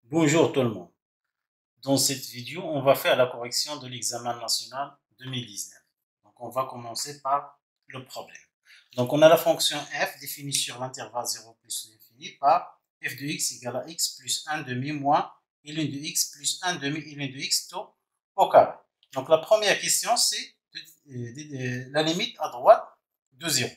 Bonjour tout le monde. Dans cette vidéo, on va faire la correction de l'examen national 2019. Donc, on va commencer par le problème. Donc, on a la fonction f définie sur l'intervalle 0 plus l'infini par f de x égale à x plus 1 demi moins ln de x plus 1 demi ln de x tout au carré. Donc, la première question, c'est la limite à droite de 0.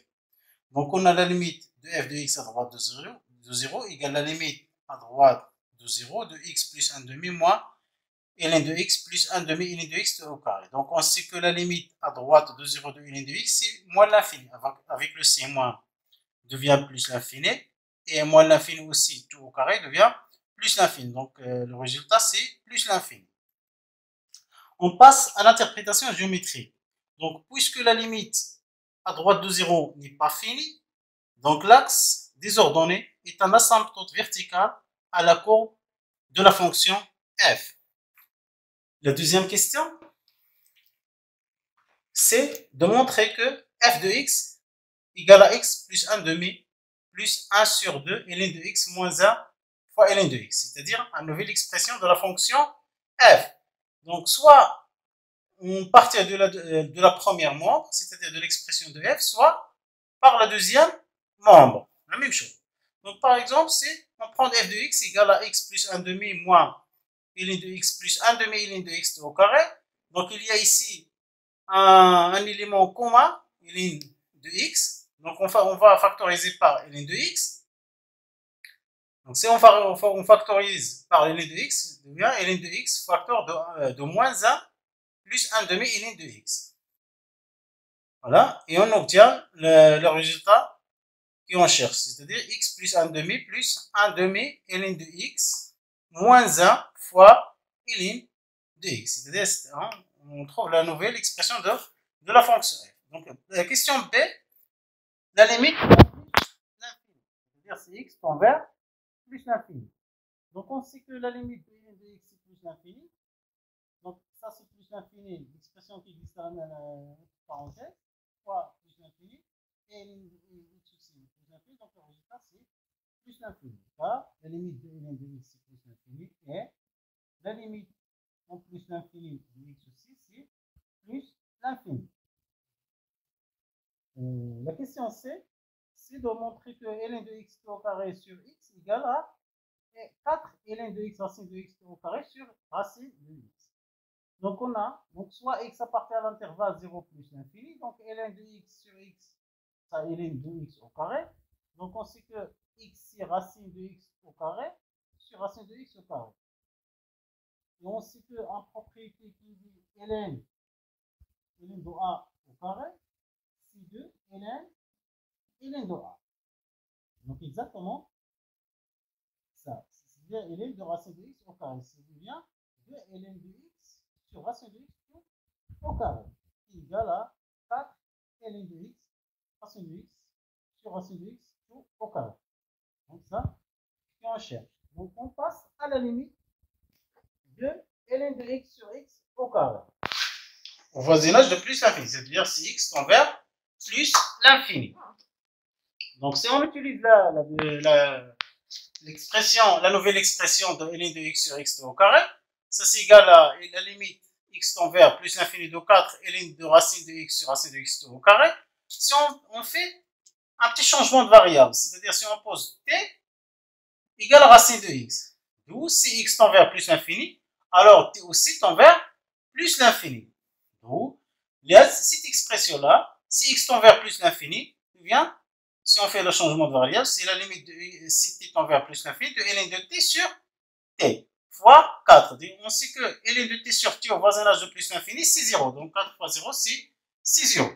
Donc, on a la limite de f de x à droite de 0 égale la limite à droite de 0 de x plus 1 demi moins ln de x plus 1 demi ln de x au carré. Donc, on sait que la limite à droite de 0 de ln de x, c'est moins l'infini. Avec le c moins devient plus l'infini. Et moins l'infini aussi, tout au carré, devient plus l'infini. Donc, le résultat, c'est plus l'infini. On passe à l'interprétation géométrique. Donc, puisque la limite à droite de 0 n'est pas finie, donc l'axe des ordonnées est un asymptote vertical à la courbe de la fonction f. La deuxième question, c'est de montrer que f de x égale à x plus 1 demi plus 1 sur 2 ln de x moins 1 fois ln de x, c'est-à-dire une nouvelle expression de la fonction f. Donc, soit on partit de la première membre, c'est-à-dire de l'expression de f, soit par la deuxième membre, la même chose. Donc, par exemple, c'est on prend f de x égale à x plus 1 demi moins ln de x plus 1 demi ln de x au carré. Donc, il y a ici un élément commun, ln de x. Donc, on va factoriser par ln de x. Donc, si on factorise par ln de x, devient ln de x facteur de moins 1 plus 1 demi ln de x. Voilà, et on obtient le résultat qu'on cherche, c'est-à-dire x plus 1 demi plus 1 demi ln de x moins 1 fois ln de x. C'est-à-dire, on trouve la nouvelle expression de la fonction f. Donc, la question B, la limite l'infini. C'est-à-dire c'est x tend vers plus l'infini. Donc, on sait que la limite de ln de x c'est plus l'infini. Donc, ça c'est plus l'infini, l'expression qui existe dans la parenthèse, fois plus l'infini, et ln de x aussi plus l'infini. Donc, le résultat c'est plus l'infini. La limite de ln de x c'est plus l'infini, et la limite en plus l'infini de x aussi, c'est plus l'infini. La question C, c'est de montrer que ln de x au carré sur x égale à 4 ln de x racine de x au carré sur racine de x. Donc on a, donc soit x appartient à l'intervalle 0 plus l'infini, donc ln de x sur x, ça ln de x au carré. Donc on sait que x c'est racine de x au carré sur racine de x au carré. Et on sait qu'en propriété qui dit ln de a au carré, c'est de ln de a. Donc exactement ça. C'est-à-dire ln de racine de x au carré. C'est bien de ln de x sur racine de x au carré, qui est égal à 4 ln de x racine de x sur racine de x tout au carré. Donc ça, c'est on cherche. Donc on passe à la limite de ln de x sur x au carré. Au voisinage de plus l'infini, c'est-à-dire si x tend vers plus l'infini. Donc si on utilise l'expression, la nouvelle expression de ln de x sur x au carré, ça c'est égal à la limite x tend vers plus l'infini de 4 ln de racine de x sur racine de x au carré. Si on fait un petit changement de variable, c'est-à-dire si on pose t égale à racine de x, d'où si x tend vers plus l'infini, alors t aussi tend vers plus l'infini. D'où cette expression-là, si x tend vers plus l'infini, devient, si on fait le changement de variable, c'est la limite de si t tend vers plus l'infini de ln de t sur t fois 4. On sait que ln de t sur t au voisinage de plus l'infini, c'est 0. Donc 4 fois 0, c'est 0.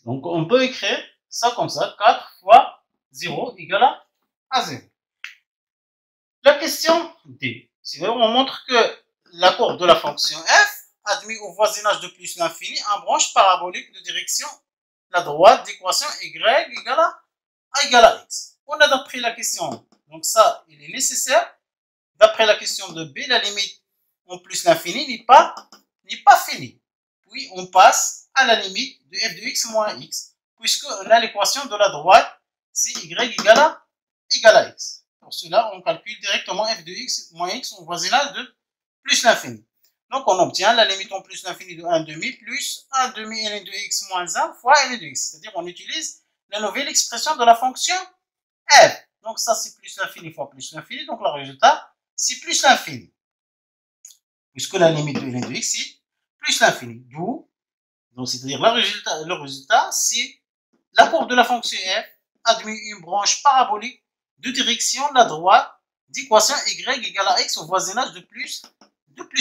Donc on peut écrire ça comme ça, 4 fois 0 égale à 0. La question D, c'est on montre que la courbe de la fonction f admis au voisinage de plus l'infini en branche parabolique de direction la droite d'équation y égale à x. On a d'après la question, donc ça il est nécessaire. D'après la question de B, la limite en plus l'infini n'est pas finie. Puis on passe à la limite de f de x moins x, puisqu'on a l'équation de la droite, c'est y égale à x. pour cela, on calcule directement f de x moins x au voisinage de plus l'infini. Donc, on obtient la limite en plus l'infini de 1 demi plus 1 demi ln de x moins 1 fois ln de x. C'est-à-dire, on utilise la nouvelle expression de la fonction f. Donc, ça, c'est plus l'infini fois plus l'infini. Donc, le résultat, c'est plus l'infini. Puisque la limite de ln de x, c'est plus l'infini. D'où, c'est-à-dire, le résultat, c'est la courbe de la fonction f admet une branche parabolique de direction la droite d'équation y égale à x au voisinage de plus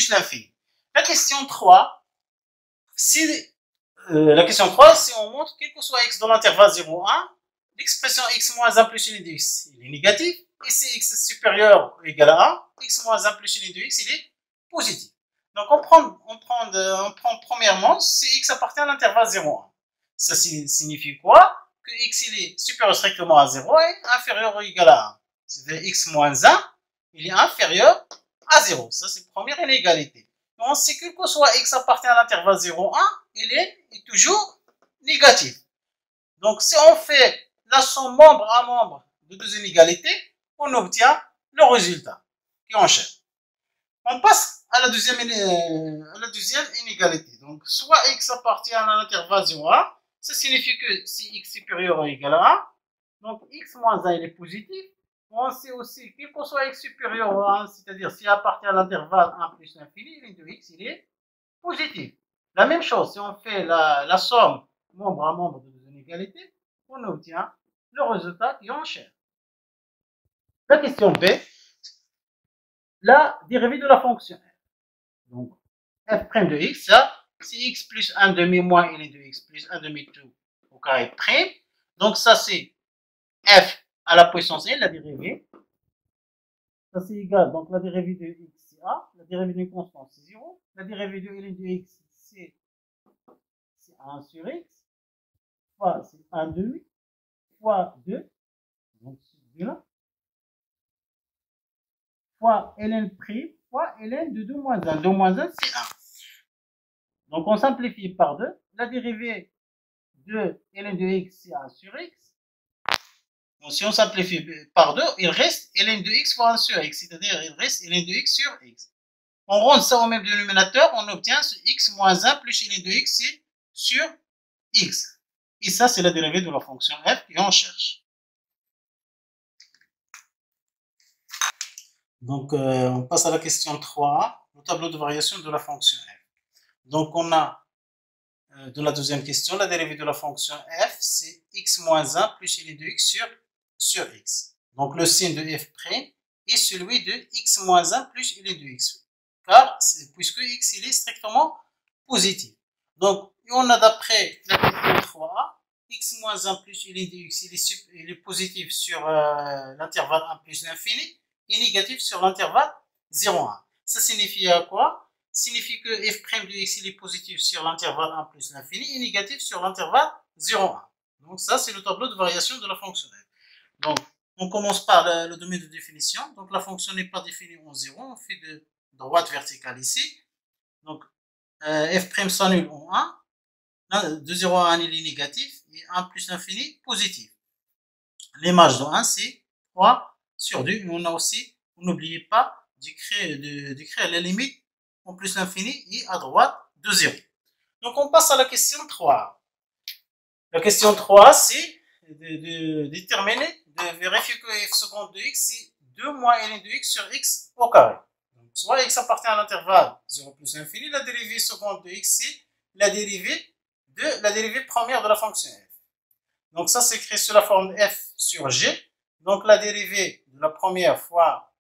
l'infini. La question 3, si on montre quel que soit x dans l'intervalle 0, 1, l'expression x moins 1 plus ln de x il est négatif, et si x est supérieur ou égal à 1, x moins 1 plus ln de x il est positif. Donc on prend premièrement si x appartient à l'intervalle 0, 1. Ça signifie quoi? Que x il est supérieur strictement à 0 et inférieur ou égal à 1. C'est-à-dire x moins 1, il est inférieur à 0. Ça, c'est première inégalité. On sait que quel que soit x appartient à l'intervalle 0, 1, il est toujours négatif. Donc, si on fait la somme membre à membre de deux inégalités, on obtient le résultat qui enchaîne. On passe à la deuxième inégalité. Donc, soit x appartient à l'intervalle 0, 1, ça signifie que si x est supérieur ou égal à 1, donc x moins 1 il est positif. On sait aussi qu'il faut soit x supérieur à 1, c'est-à-dire s'il appartient à l'intervalle 1 plus l'infini, ln de x il est positif. La même chose, si on fait la somme membre à membre de deux inégalités, on obtient le résultat qui enchaîne. La question B, la dérivée de la fonction f. Donc, f' de x, ça, c'est x plus 1 demi moins ln de x plus 1 demi tout au carré prime. Donc, ça, c'est f à la puissance n, la dérivée. Ça, c'est égal. Donc, la dérivée de x, c'est a. La dérivée d'une constante, c'est 0. La dérivée de ln de x, c'est 1 sur x. Fois, c'est 1 demi. Fois 2. Donc, c'est 2 là. Fois ln prime. Fois ln de 2 moins 1. 2 moins 1, c'est 1. Donc, on simplifie par 2. La dérivée de ln de x, c'est 1 sur x. Donc, si on simplifie par 2, il reste ln de x fois 1 sur x. C'est-à-dire, il reste ln de x sur x. On rend ça au même dénominateur, on obtient ce x moins 1 plus ln de x sur x. Et ça, c'est la dérivée de la fonction f que l'on cherche. Donc, on passe à la question 3, le tableau de variation de la fonction f. Donc, on a de la deuxième question, la dérivée de la fonction f, c'est x moins 1 plus ln de x sur x. Donc, le signe de f' est celui de x moins 1 plus ln de x. Car, puisque x il est strictement positif. Donc, on a d'après la question 3, x moins 1 plus ln de x, il est positif sur l'intervalle 1 plus l'infini, et négatif sur l'intervalle 0, 1. Ça signifie quoi? Signifie que f' de x il est positif sur l'intervalle 1 plus l'infini et négatif sur l'intervalle 0, 1. Donc ça, c'est le tableau de variation de la fonction f. Donc, on commence par le domaine de définition. Donc, la fonction n'est pas définie en 0. On fait de droite verticale ici. Donc, f' s'annule en 1. De 0 à 1, il est négatif. Et 1 plus l'infini, positif. L'image de 1, c'est 3 sur 2. Mais on a aussi, n'oubliez pas d'écrire la limite en plus l'infini et à droite de 0. Donc, on passe à la question 3. La question 3, c'est de déterminer, de vérifier que f seconde de x, c'est 2 moins ln de x sur x au carré. Donc, soit x appartient à l'intervalle 0 plus l'infini, la dérivée seconde de x, c'est la dérivée première de la fonction f. Donc, ça s'écrit sous la forme f sur g. Donc, la dérivée de la première fois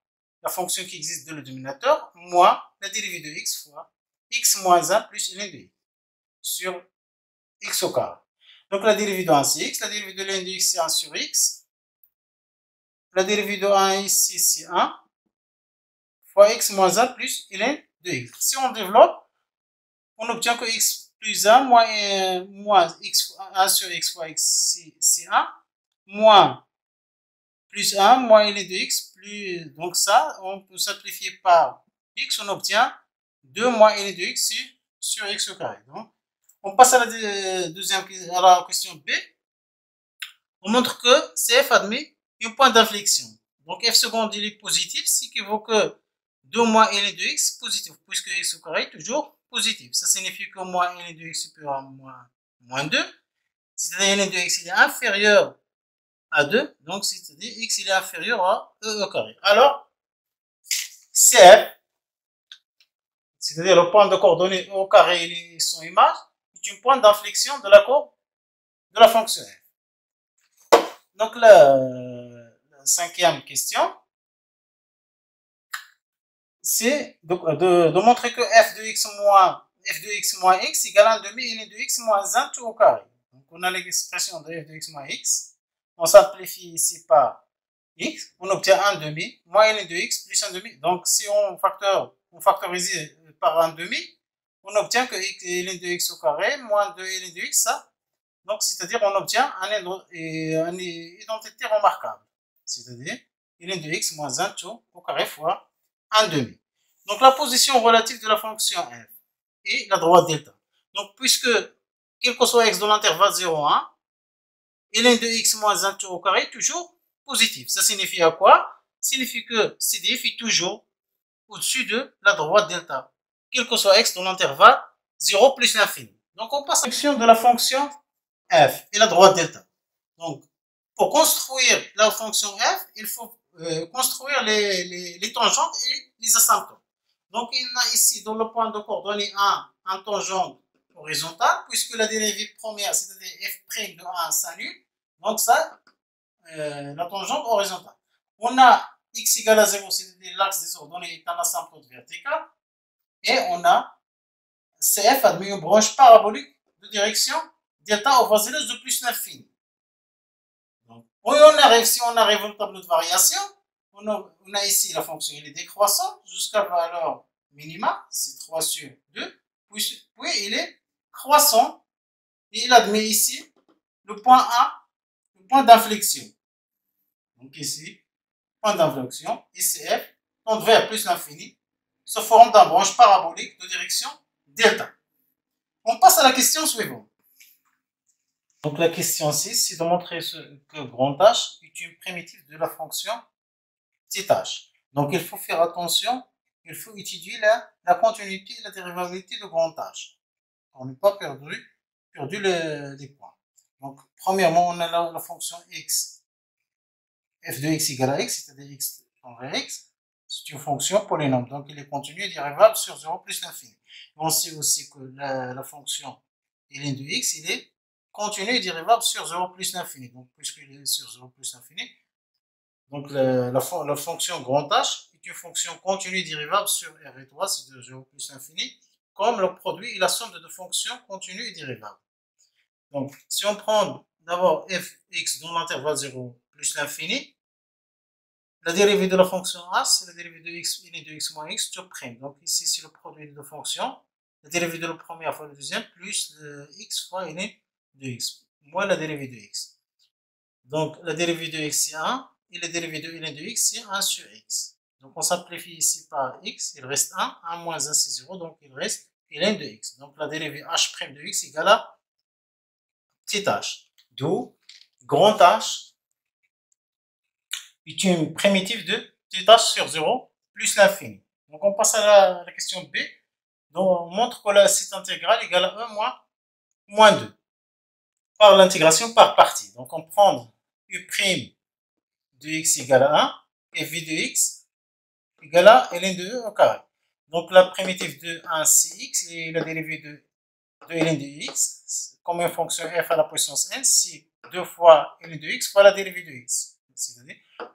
la fonction qui existe dans le dénominateur, moins la dérivée de x fois x moins 1 plus ln de x sur x au carré. Donc, la dérivée de 1, c'est x. La dérivée de ln de x, c'est 1 sur x. La dérivée de 1 ici, c'est 1 fois x moins 1 plus ln de x. Si on développe, on obtient que x plus 1 moins x, 1 sur x fois x, c'est 1, moins plus 1 moins ln de x, plus, donc ça, on peut simplifier par x, on obtient 2 moins ln de x sur x au carré. Donc, on passe à la question B. On montre que CF admet un point d'inflexion. Donc f seconde, il est positif, ce qui vaut que 2 moins ln de x positif, puisque x au carré est toujours positif. Ça signifie que moins ln de x supérieur à moins 2, c'est-à-dire ln de x il est inférieur à 2, donc c'est-à-dire x il est inférieur à e au carré. Alors, CF, c'est-à-dire le point de coordonnées e au carré et son image, est un point d'inflexion de la courbe de la fonction f. Donc la cinquième question, c'est de montrer que f de x moins x égale 1 demi ln de x moins 1 tout au carré. Donc on a l'expression de f de x moins x, on simplifie ici par x, on obtient 1 demi moins ln de x plus 1 demi. Donc si on factorise par 1 demi, on obtient que ln de x au carré moins 2 ln de x, ça. Donc c'est-à-dire on obtient une identité remarquable, c'est-à-dire ln de x moins 1 tout au carré fois 1 demi. Donc la position relative de la fonction f et la droite delta. Donc puisque quel que soit x dans l'intervalle 0, 1, ln de x moins 1 tout au carré est toujours positif. Ça signifie à quoi? Ça signifie que CDF est toujours au-dessus de la droite delta, quel que soit x dans l'intervalle 0 plus l'infini. Donc on passe à la fonction de la fonction f et la droite delta. Donc pour construire la fonction f, il faut construire les tangentes et les asymptotes. Donc il y a ici dans le point de coordonnées 1 un tangente horizontale, puisque la dérivée première, c'est-à-dire f' de 1 s'annule. Donc ça, la tangente horizontale. On a x égale à 0, c'est-à-dire l'axe des ordonnées est un asymptote vertical. Et on a CF admet une branche parabolique de direction delta au voisinage de plus l'infini. Donc, si on arrive au tableau de variation, on a ici la fonction, il est décroissant jusqu'à la valeur minima, c'est 3 sur 2, puis il est croissant, et il admet ici le point A, le point d'inflexion. Donc ici, point d'inflexion, ICF, tend vers plus l'infini, se forme d'une branche parabolique de direction delta. On passe à la question suivante. Donc la question 6, c'est de montrer que grand H est une primitive de la fonction petit h. Donc il faut faire attention, il faut étudier la continuité et la dérivabilité de grand H. On n'est pas perdu les points. Donc premièrement, on a la fonction x, f de x égale à x, c'est-à-dire x envers x. C'est une fonction polynôme, donc il est continu et dérivable sur 0 plus l'infini. On sait aussi que la fonction ln de x, il est continu et dérivable sur 0 plus l'infini. Donc, puisqu'il est sur 0 plus l'infini, donc la fonction grand H est une fonction continue et dérivable sur R et 3, c'est de 0 plus l'infini, comme le produit et la somme de deux fonctions continues et dérivables. Donc, si on prend d'abord fx dans l'intervalle 0 plus l'infini, la dérivée de la fonction A, c'est la dérivée de x, ln de x moins x sur prime. Donc ici, c'est le produit de deux fonctions. La dérivée de la première fois la deuxième, plus le x fois ln de x, moins la dérivée de x. Donc la dérivée de x, c'est 1, et la dérivée de ln de x, c'est 1 sur x. Donc on simplifie ici par x, il reste 1, 1 moins 1, c'est 0, donc il reste ln de x. Donc la dérivée h' de x égale à petit h. D'où grand H est une primitive de petit h sur 0 plus l'infini. Donc on passe à la question B. Donc on montre que cette intégrale égale à 1 moins 2 par l'intégration par partie. Donc on prend u' de x égale à 1 et v de x égale à ln de e au carré. Donc la primitive de 1 c'est x et la dérivée de ln de x comme une fonction f à la puissance n, c'est 2 fois ln de x fois la dérivée de x.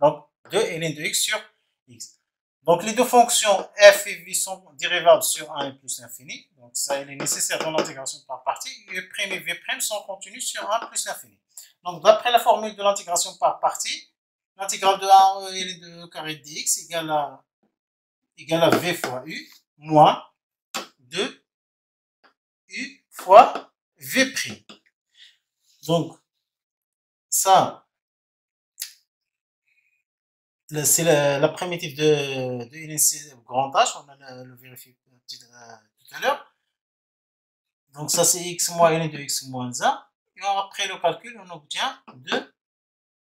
Donc 2 ln de x sur x. Donc les deux fonctions f et v sont dérivables sur 1 et plus l'infini. Donc ça, il est nécessaire dans l'intégration par partie. U' et v' sont contenus sur 1 plus l'infini. Donc d'après la formule de l'intégration par partie, l'intégrale de 1 ln de e carré de dx égale à v fois u moins 2 u fois v'. Donc ça, c'est la primitive de LNC grand H, on a le vérifié tout à l'heure. Donc ça c'est x moins ln de x moins 1. Et après le calcul, on obtient 2,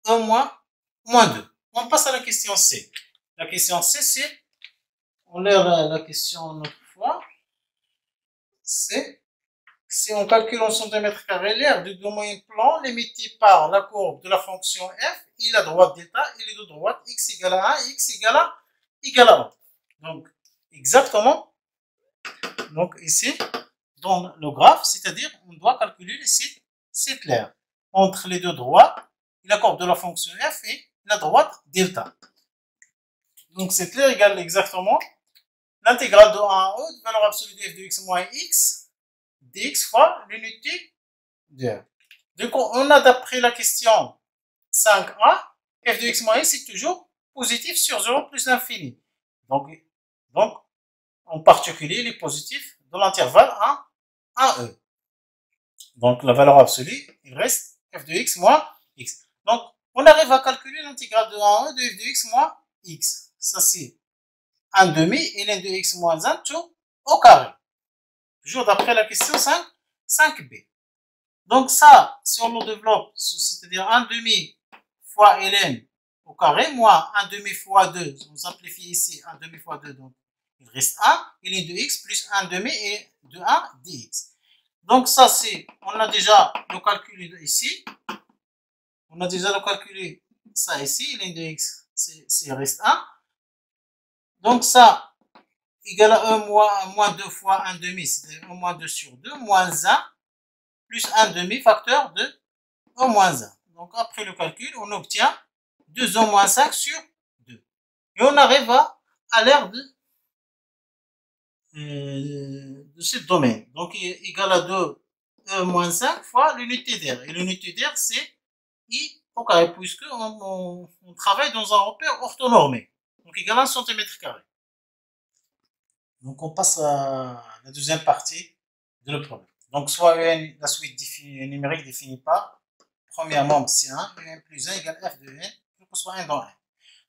1 moins 2. on passe à la question C. La question C, c'est, on lit la question une autre fois, c'est, si on calcule en centimètres carrés l'aire du domaine plan limité par la courbe de la fonction f et la droite delta, il est de droite x égale à 1, x égale à 1. Donc, exactement, donc ici, dans le graphe, c'est-à-dire, on doit calculer cette l'aire entre les deux droites, la courbe de la fonction f et la droite delta. Donc, cette l'aire égale exactement l'intégrale de 1 à e de valeur absolue de f de x moins x dx fois l'unité de r. Donc, on a d'après la question 5a, f de x moins x est toujours positif sur 0 plus l'infini. Donc, en particulier, il est positif dans l'intervalle 1 à e. Donc, la valeur absolue, il reste f de x moins x. Donc, on arrive à calculer l'intégrale de 1 à e de f de x moins x. Ça, c'est 1 demi et ln de x moins 1 tout au carré. Toujours d'après la question 5b. Donc ça, si on le développe, c'est-à-dire 1 demi fois ln au carré, moins 1 demi fois 2, on simplifie ici, 1 demi fois 2, donc il reste 1, et ln de x plus 1 demi et de 1 dx. Donc ça, c'est, on a déjà le calculé ici, on a déjà le calculé ça ici, ln de x, c'est reste 1. Donc ça, égale à 1 moins 2 fois 1 demi, c'est-à-dire 1 moins 2 sur 2, moins 1, plus 1 demi, facteur de 1 moins 1. Donc après le calcul, on obtient 2 moins 5 sur 2. Et on arrive à l'aire de ce domaine. Donc égal à 2 moins 5 fois l'unité d'air. Et l'unité d'air, c'est I au carré, puisque on travaille dans un repère orthonormé. Donc égal à 1 cm². Donc on passe à la deuxième partie de le problème. Donc soit UN, la suite numérique définie par premier membre c'est 1, UN plus 1 égale f de n, quel que soit n dans n.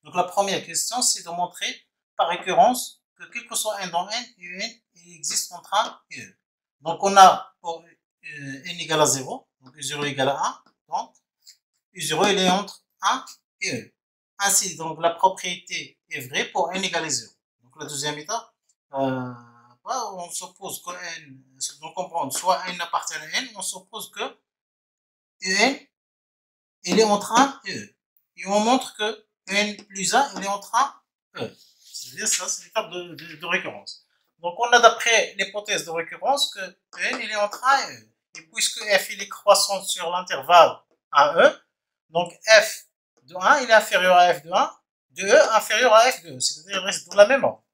Donc la première question, c'est de montrer par récurrence que quel que soit n dans n, UN il existe entre 1 et e. Donc on a pour n égale à 0, donc u0 égale à 1, donc u0 il est entre 1 et e. Ainsi, donc la propriété est vraie pour n égale à 0. Donc la deuxième étape, on suppose que n, donc comprendre, soit n appartient à n, on suppose que un il est entre 1 et e. Et on montre que n plus 1 il est entre 1 et e. C'est-à-dire ça, c'est l'étape de récurrence. Donc on a d'après l'hypothèse de récurrence que n il est entre 1 et e. Et puisque f il est croissant sur l'intervalle 1 e, donc f de 1 il est inférieur à f de 1, de e inférieur à f de e, c'est-à-dire il reste dans la même ordre.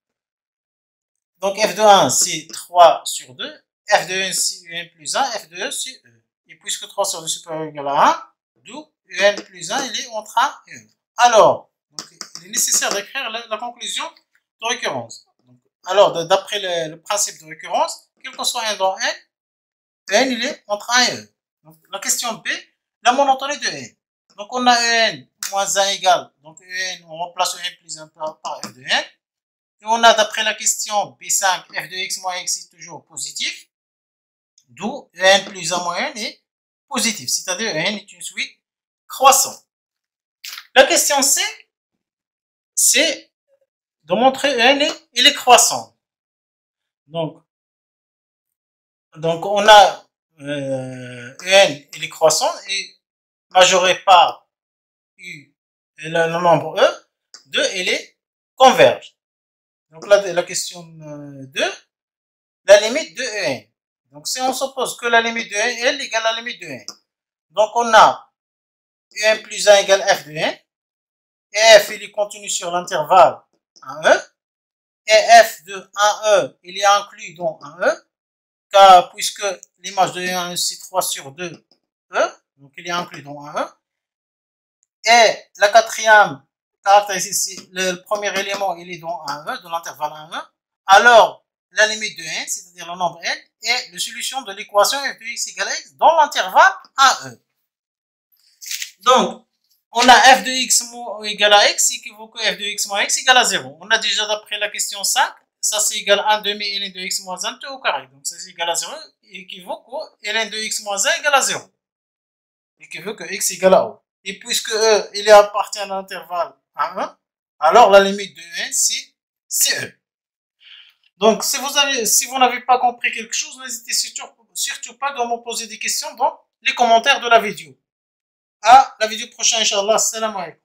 Donc f de 1 c'est 3 sur 2, f de 1 c'est un plus 1, f de e c'est e. Et puisque 3 sur 2 supérieur ou égal à 1, d'où un plus 1 il est entre 1 et e. Alors, donc, il est nécessaire d'écrire la conclusion de récurrence. Donc, alors, d'après le principe de récurrence, quel que soit n dans n il est entre 1 et e. Donc, la question B, la monotonie de n. Donc on a en moins 1 égale, donc en on remplace en plus 1 par f de n. Et on a d'après la question B5, f de x moins x est toujours positif, d'où en plus 1 moins n est positif, c'est-à-dire n est une suite croissante. La question C, c'est de montrer n il est croissant. Donc on a n il est croissant et majoré par u le nombre e, 2 il est converge. Donc la question 2, la limite de en. Donc si on suppose que la limite de n elle égale à la limite de n, donc on a un plus 1 égale f de n, et f il est contenu sur l'intervalle 1e, et f de 1e il est inclus dans 1e, car puisque l'image de 1 c'est 3 sur 2 e, donc il est inclus dans 1e, et la quatrième caractéristique, le premier élément il est dans 1e, dans l'intervalle 1e, alors la limite de n, c'est-à-dire le nombre n, est la solution de l'équation f de x égale à x dans l'intervalle 1e. Donc, on a f de x égale à x équivaut que f de x moins x égale à 0. On a déjà d'après la question 5, ça c'est égal à 1 demi ln de x moins 1 tout au carré. Donc ça c'est égal à 0, équivaut que ln de x moins 1 égale à 0. Équivaut que x égale à O. Et puisque e, il appartient à l'intervalle à 1, alors la limite de n, c'est e. Donc, si vous n'avez pas compris quelque chose, n'hésitez surtout pas de me poser des questions dans les commentaires de la vidéo. À la vidéo prochaine, Inch'Allah. Salam alaikum.